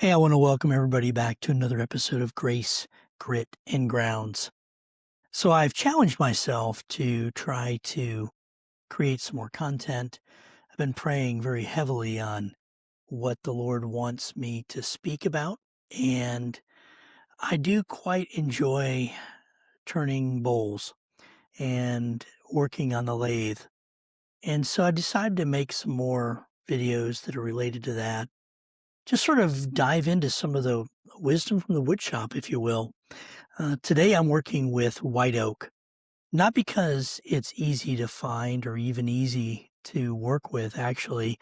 Hey, I want to welcome everybody back to another episode of Grace, Grit, and Grounds. So, I've challenged myself to try to create some more content. I've been praying very heavily on what the Lord wants me to speak about, and I do quite enjoy turning bowls and working on the lathe. And so, I decided to make some more videos that are related to that. Just sort of dive into some of the wisdom from the wood shop, if you will. Today I'm working with white oak, not because it's easy to find or even easy to work with, actually.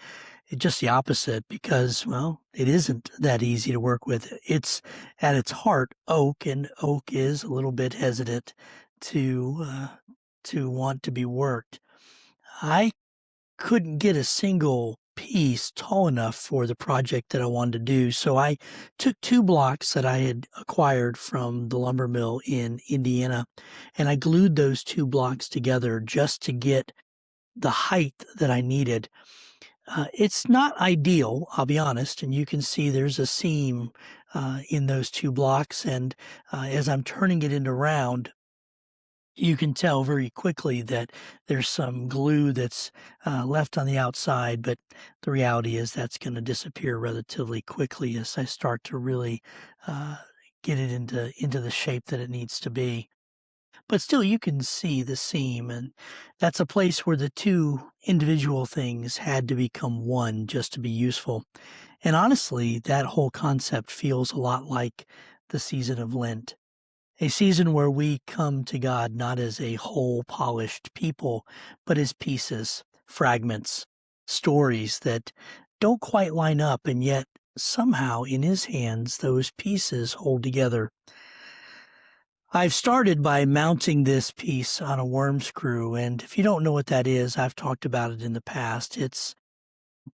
It's just the opposite because, well, it isn't that easy to work with. It's at its heart oak, and oak is a little bit hesitant to want to be worked. I couldn't get a single piece tall enough for the project that I wanted to do. So I took two blocks that I had acquired from the lumber mill in Indiana, and I glued those two blocks together just to get the height that I needed. It's not ideal, I'll be honest, and you can see there's a seam in those two blocks. And as I'm turning it into round, you can tell very quickly that there's some glue that's left on the outside, but the reality is that's going to disappear relatively quickly as I start to really uh, get it into the shape that it needs to be. But still, you can see the seam, and that's a place where the two individual things had to become one just to be useful. And honestly, that whole concept feels a lot like the season of Lent, a season where we come to God not as a whole polished people, but as pieces, fragments, stories that don't quite line up, and yet somehow in His hands those pieces hold together. I've started by mounting this piece on a worm screw, and if you don't know what that is, I've talked about it in the past. It's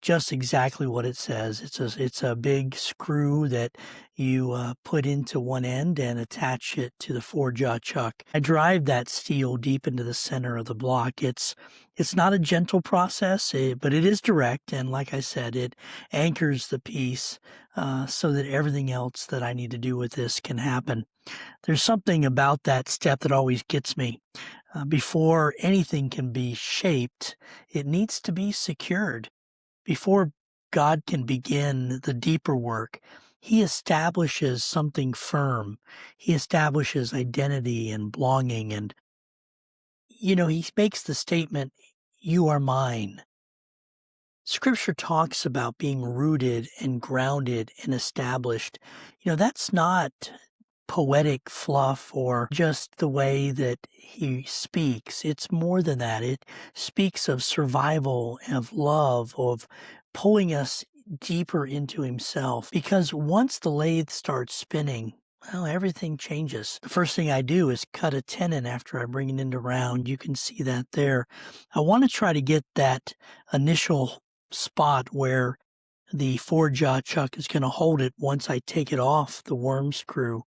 just exactly what it says. It's a big screw that you put into one end and attach it to the four-jaw chuck. I drive that steel deep into the center of the block. It's not a gentle process, but it is direct, and like I said, it anchors the piece so that everything else that I need to do with this can happen. There's something about that step that always gets me. Before anything can be shaped, it needs to be secured. Before God can begin the deeper work, He establishes something firm. He establishes identity and belonging. And, He makes the statement, "You are mine." Scripture talks about being rooted and grounded and established. That's not poetic fluff or just the way that he speaks. It's more than that. It speaks of survival, of love, of pulling us deeper into himself. Because once the lathe starts spinning, well, everything changes. The first thing I do is cut a tenon after I bring it into round. You can see that there. I want to try to get that initial spot where the four-jaw chuck is going to hold it once I take it off the worm screw.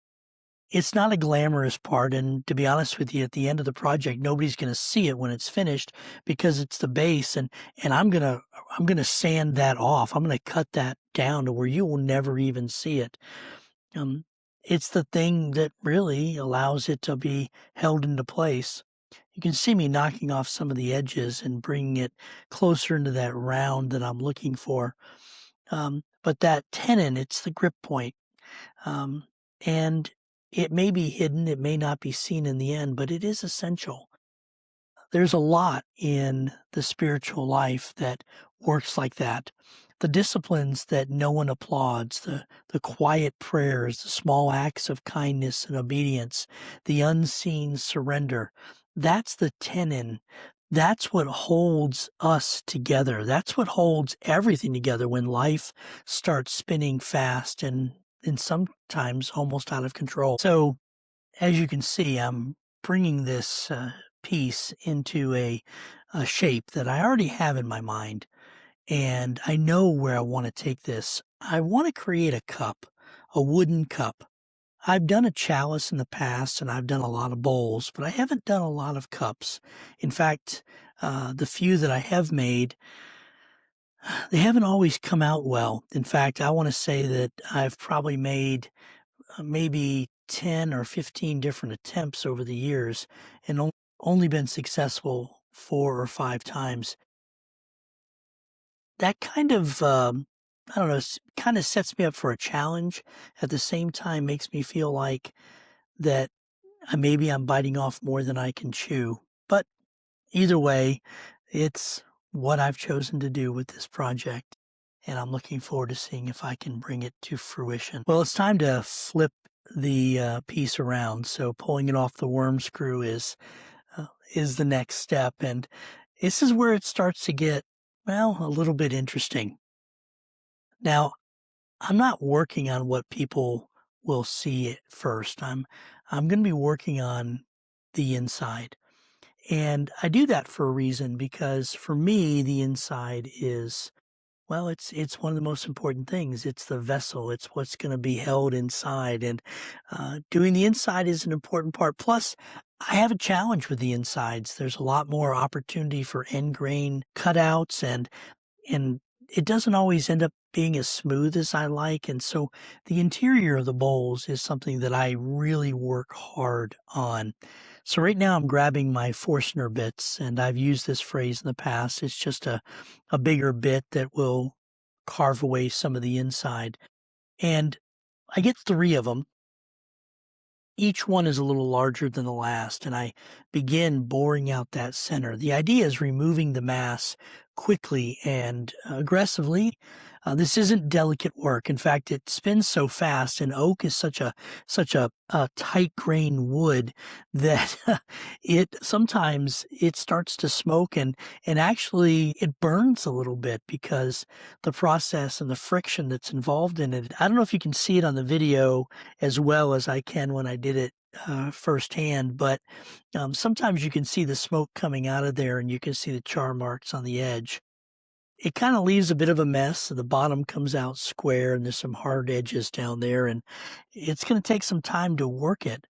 It's not a glamorous part, and to be honest with you, at the end of the project, nobody's going to see it when it's finished because it's the base, and I'm gonna sand that off. I'm gonna cut that down to where you will never even see it. Um, it's the thing that really allows it to be held into place. You can see me knocking off some of the edges and bringing it closer into that round that I'm looking for. But that tenon, it's the grip point. Um, and it may be hidden, it may not be seen in the end, but it is essential. There's a lot in the spiritual life that works like that. The disciplines that no one applauds, the quiet prayers, the small acts of kindness and obedience, the unseen surrender, that's the tenon. That's what holds us together. That's what holds everything together when life starts spinning fast and sometimes almost out of control. So, as you can see, I'm bringing this piece into a shape that I already have in my mind, and I know where I want to take this. I want to create a cup, a wooden cup. I've done a chalice in the past, and I've done a lot of bowls, but I haven't done a lot of cups. In fact, the few that I have made, They haven't always come out well. In fact, I wanna say that I've probably made, maybe 10 or 15 different attempts over the years and only been successful 4 or 5 times. That kind of, I don't know, kinda sets me up for a challenge, at the same time makes me feel like that, maybe I'm biting off more than I can chew. But either way, it's what I've chosen to do with this project, and I'm looking forward to seeing if I can bring it to fruition. Well, it's time to flip the, piece around, so pulling it off the worm screw is the next step, and this is where it starts to get, well, a little bit interesting. Now, I'm not working on what people will see at first. I'm gonna be working on the inside. And I do that for a reason because for me, the inside is, well, it's one of the most important things. It's the vessel. It's what's going to be held inside, and doing the inside is an important part. Plus, I have a challenge with the insides. There's a lot more opportunity for end grain cutouts, and it doesn't always end up being as smooth as I like. And so the interior of the bowls is something that I really work hard on. So right now I'm grabbing my Forstner bits, and I've used this phrase in the past. It's just a bigger bit that will carve away some of the inside. And I get 3 of them. Each one is a little larger than the last, and I begin boring out that center. The idea is removing the mass quickly and aggressively. This isn't delicate work. In fact, it spins so fast, and oak is such a tight grain wood that it sometimes it starts to smoke, and actually it burns a little bit because the process and the friction that's involved in it. I don't know if you can see it on the video as well as I can when I did it firsthand. But sometimes you can see the smoke coming out of there, and you can see the char marks on the edge. It kind of leaves a bit of a mess. So the bottom comes out square, and there's some hard edges down there, and it's going to take some time to work it.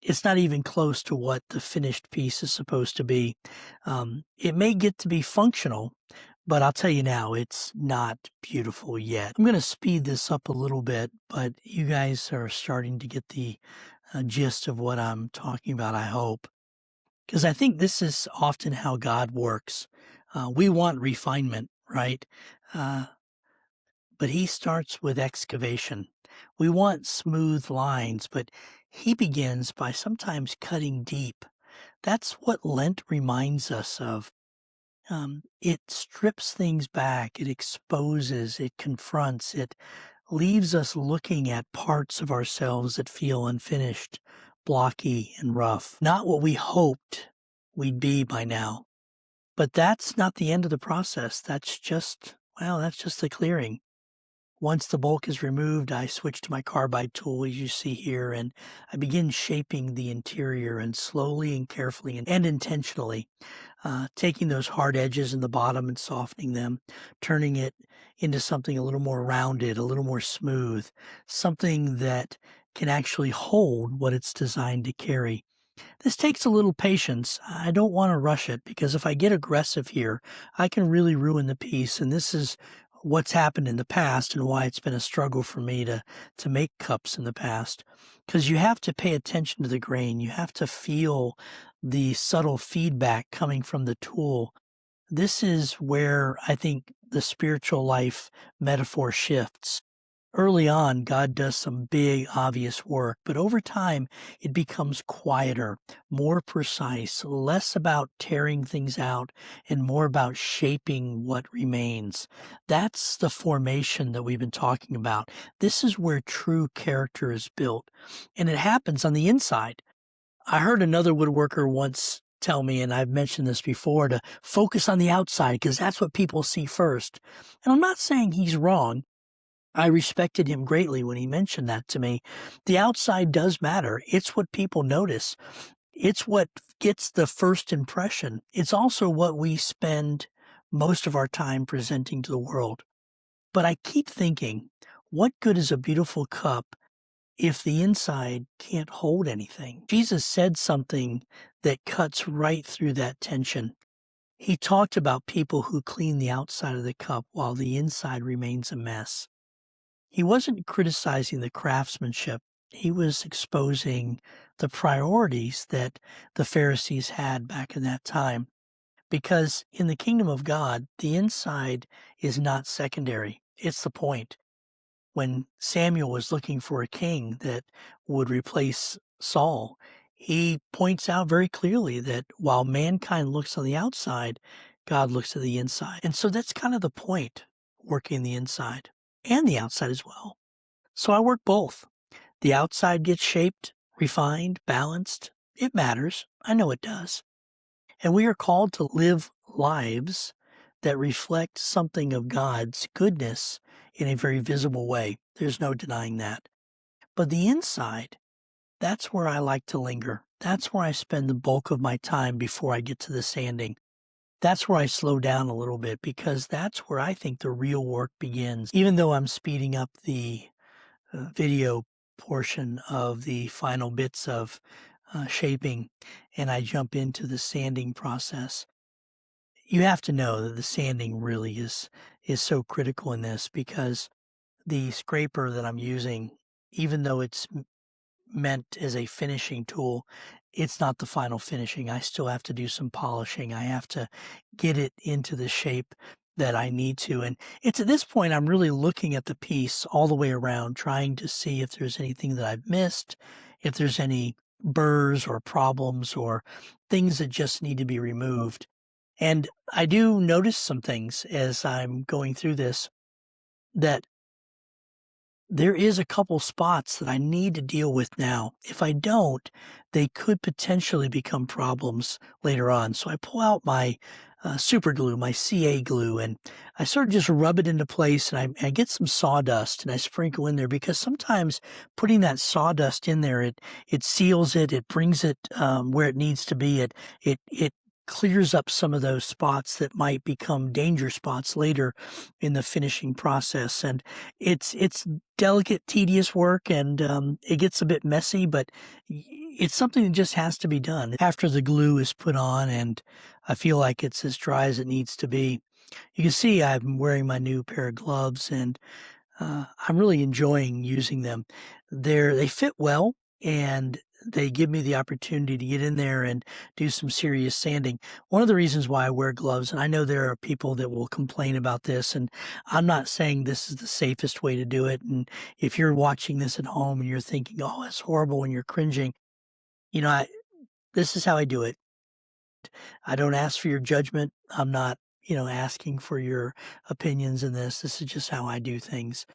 It's not even close to what the finished piece is supposed to be. It may get to be functional, but I'll tell you now, it's not beautiful yet. I'm going to speed this up a little bit, but you guys are starting to get the gist of what I'm talking about, I hope. Because I think this is often how God works. We want refinement, right? Uh, but He starts with excavation. We want smooth lines, but He begins by sometimes cutting deep. That's what Lent reminds us of. It strips things back, it exposes, it confronts, it leaves us looking at parts of ourselves that feel unfinished, blocky, and rough. Not what we hoped we'd be by now. But that's not the end of the process. That's just, well, that's just the clearing. Once the bulk is removed, I switch to my carbide tool, as you see here, and I begin shaping the interior, and slowly and carefully and intentionally, taking those hard edges in the bottom and softening them, turning it into something a little more rounded, a little more smooth, something that can actually hold what it's designed to carry. This takes a little patience. I don't want to rush it because if I get aggressive here, I can really ruin the piece. And this is what's happened in the past and why it's been a struggle for me to make cups in the past. Because you have to pay attention to the grain. You have to feel the subtle feedback coming from the tool. This is where I think the spiritual life metaphor shifts. Early on, God does some big, obvious work, but over time, it becomes quieter, more precise, less about tearing things out, and more about shaping what remains. That's the formation that we've been talking about. This is where true character is built, and it happens on the inside. I heard another woodworker once tell me, and I've mentioned this before, to focus on the outside because that's what people see first. And I'm not saying he's wrong. I respected him greatly when he mentioned that to me. The outside does matter. It's what people notice. It's what gets the first impression. It's also what we spend most of our time presenting to the world. But I keep thinking, what good is a beautiful cup if the inside can't hold anything? Jesus said something that cuts right through that tension. He talked about people who clean the outside of the cup while the inside remains a mess. He wasn't criticizing the craftsmanship. He was exposing the priorities that the Pharisees had back in that time. Because in the kingdom of God, the inside is not secondary. It's the point. When Samuel was looking for a king that would replace Saul, he points out very clearly that while mankind looks on the outside, God looks at the inside. And so that's kind of the point, working the inside and the outside as well. So I work both. The outside gets shaped, refined, balanced. It matters. I know it does. And we are called to live lives that reflect something of God's goodness in a very visible way. There's no denying that. But the inside, that's where I like to linger. That's where I spend the bulk of my time before I get to the sanding. That's where I slow down a little bit because that's where I think the real work begins. Even though I'm speeding up the video portion of the final bits of shaping and I jump into the sanding process, you have to know that the sanding really is so critical in this because the scraper that I'm using, even though it's meant as a finishing tool, it's not the final finishing. I still have to do some polishing. I have to get it into the shape that I need to. And it's at this point, I'm really looking at the piece all the way around, trying to see if there's anything that I've missed, if there's any burrs or problems or things that just need to be removed. And I do notice some things as I'm going through this that there is a couple spots that I need to deal with now. If I don't, they could potentially become problems later on. So I pull out my super glue, my CA glue, and I sort of just rub it into place and I get some sawdust and I sprinkle in there because sometimes putting that sawdust in there, it seals it, it brings it where it needs to be. It clears up some of those spots that might become danger spots later in the finishing process. And it's delicate, tedious work, and it gets a bit messy, but it's something that just has to be done. After the glue is put on and I feel like it's as dry as it needs to be, you can see I'm wearing my new pair of gloves and I'm really enjoying using them. They fit well and they give me the opportunity to get in there and do some serious sanding. One of the reasons why I wear gloves, and I know there are people that will complain about this, and I'm not saying this is the safest way to do it. And if you're watching this at home and you're thinking, oh, it's horrible and you're cringing, you know, this is how I do it. I don't ask for your judgment. I'm not, asking for your opinions in this. This is just how I do things.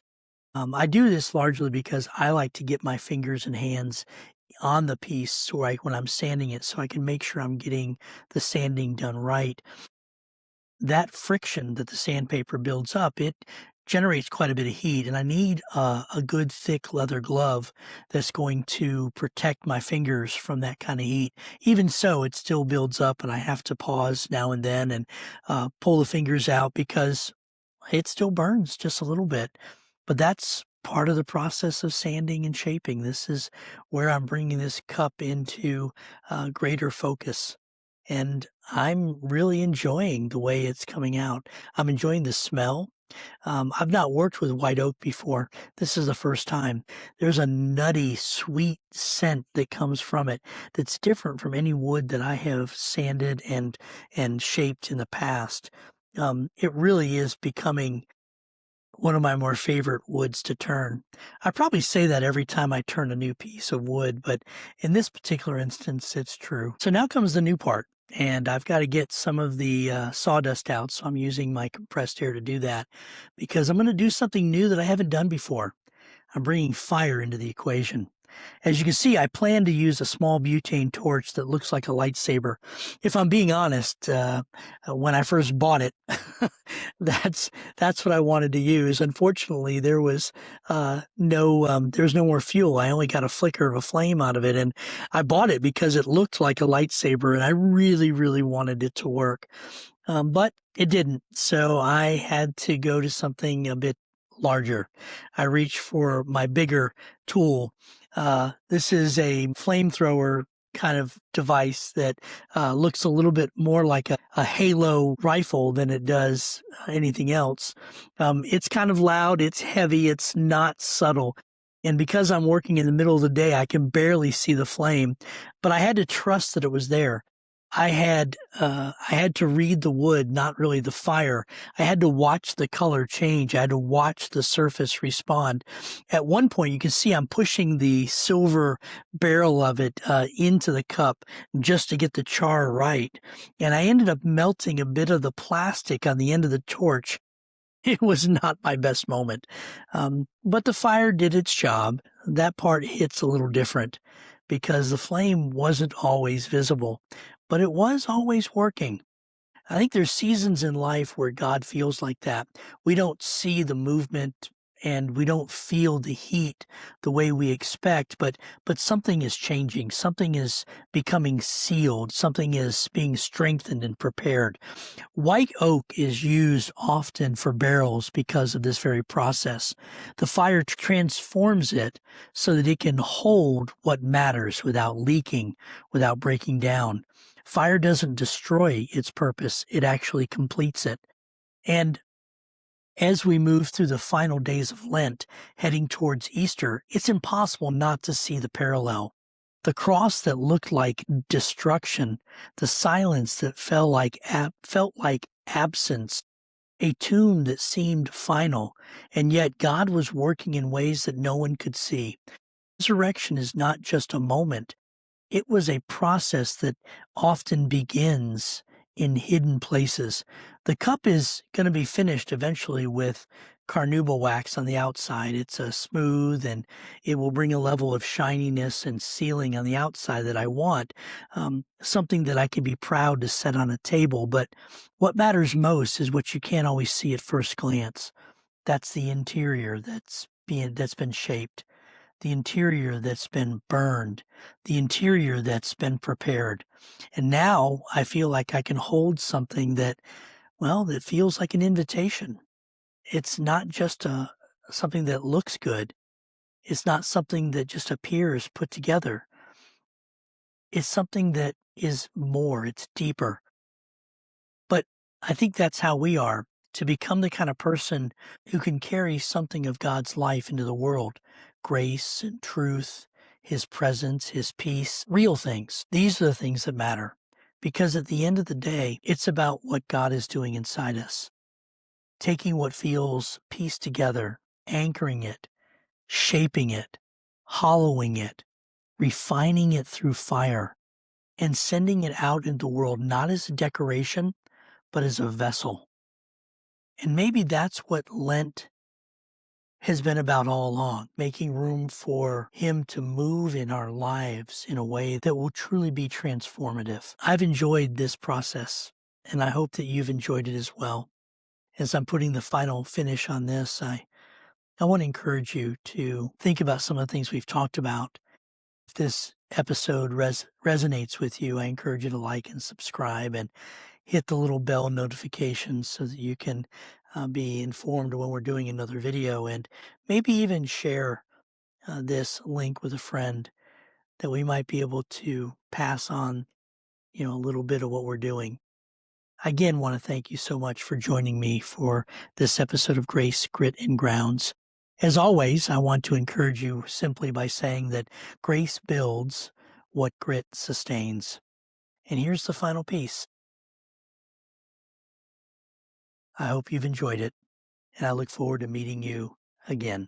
I do this largely because I like to get my fingers and hands on the piece so when I'm sanding it so I can make sure I'm getting the sanding done right. That friction that the sandpaper builds up, it generates quite a bit of heat, and I need a good thick leather glove that's going to protect my fingers from that kind of heat. Even so, it still builds up, and I have to pause now and then and pull the fingers out because it still burns just a little bit. But that's part of the process of sanding and shaping. This is where I'm bringing this cup into greater focus. And I'm really enjoying the way it's coming out. I'm enjoying the smell. I've not worked with white oak before. This is the first time. There's a nutty, sweet scent that comes from it that's different from any wood that I have sanded and shaped in the past. It really is becoming one of my more favorite woods to turn. I probably say that every time I turn a new piece of wood, but in this particular instance, it's true. So now comes the new part, and I've got to get some of the sawdust out, so I'm using my compressed air to do that because I'm going to do something new that I haven't done before. I'm bringing fire into the equation. As you can see, I plan to use a small butane torch that looks like a lightsaber. If I'm being honest, when I first bought it, that's what I wanted to use. Unfortunately, there was there's no more fuel. I only got a flicker of a flame out of it, and I bought it because it looked like a lightsaber, and I really, really wanted it to work. But it didn't, so I had to go to something a bit larger. I reached for my bigger tool. This is a flamethrower kind of device that looks a little bit more like a halo rifle than it does anything else. It's kind of loud, it's heavy, it's not subtle. And because I'm working in the middle of the day, I can barely see the flame, but I had to trust that it was there. I had to read the wood, not really the fire. I had to watch the color change. I had to watch the surface respond. At one point, you can see I'm pushing the silver barrel of it into the cup just to get the char right. And I ended up melting a bit of the plastic on the end of the torch. It was not my best moment. But the fire did its job. That part hits a little different because the flame wasn't always visible, but it was always working. I think there's seasons in life where God feels like that. We don't see the movement and we don't feel the heat the way we expect, but something is changing. Something is becoming sealed. Something is being strengthened and prepared. White oak is used often for barrels because of this very process. The fire transforms it so that it can hold what matters without leaking, without breaking down. Fire doesn't destroy its purpose, it actually completes it. And as we move through the final days of Lent, heading towards Easter, it's impossible not to see the parallel. The cross that looked like destruction, the silence that felt like absence, a tomb that seemed final, and yet God was working in ways that no one could see. Resurrection is not just a moment, it was a process that often begins in hidden places. The cup is going to be finished eventually with carnauba wax on the outside. It's a smooth and it will bring a level of shininess and sealing on the outside that I want, something that I can be proud to set on a table. But what matters most is what you can't always see at first glance. That's the interior that's been shaped, the interior that's been burned, the interior that's been prepared. And now I feel like I can hold something that, well, that feels like an invitation. It's not just something that looks good. It's not something that just appears put together. It's something that is more, it's deeper. But I think that's how we are, to become the kind of person who can carry something of God's life into the world. Grace and truth, His presence, His peace, real things. These are the things that matter. Because at the end of the day, it's about what God is doing inside us. Taking what feels pieced together, anchoring it, shaping it, hollowing it, refining it through fire, and sending it out into the world not as a decoration, but as a vessel. And maybe that's what Lent has been about all along, making room for Him to move in our lives in a way that will truly be transformative. I've enjoyed this process, and I hope that you've enjoyed it as well. As I'm putting the final finish on this, I want to encourage you to think about some of the things we've talked about. If this episode resonates with you, I encourage you to like and subscribe and hit the little bell notifications so that you can be informed when we're doing another video, and maybe even share this link with a friend that we might be able to pass on, a little bit of what we're doing. I again want to thank you so much for joining me for this episode of Grace, Grit, and Grounds. As always, I want to encourage you simply by saying that grace builds what grit sustains. And here's the final piece. I hope you've enjoyed it, and I look forward to meeting you again.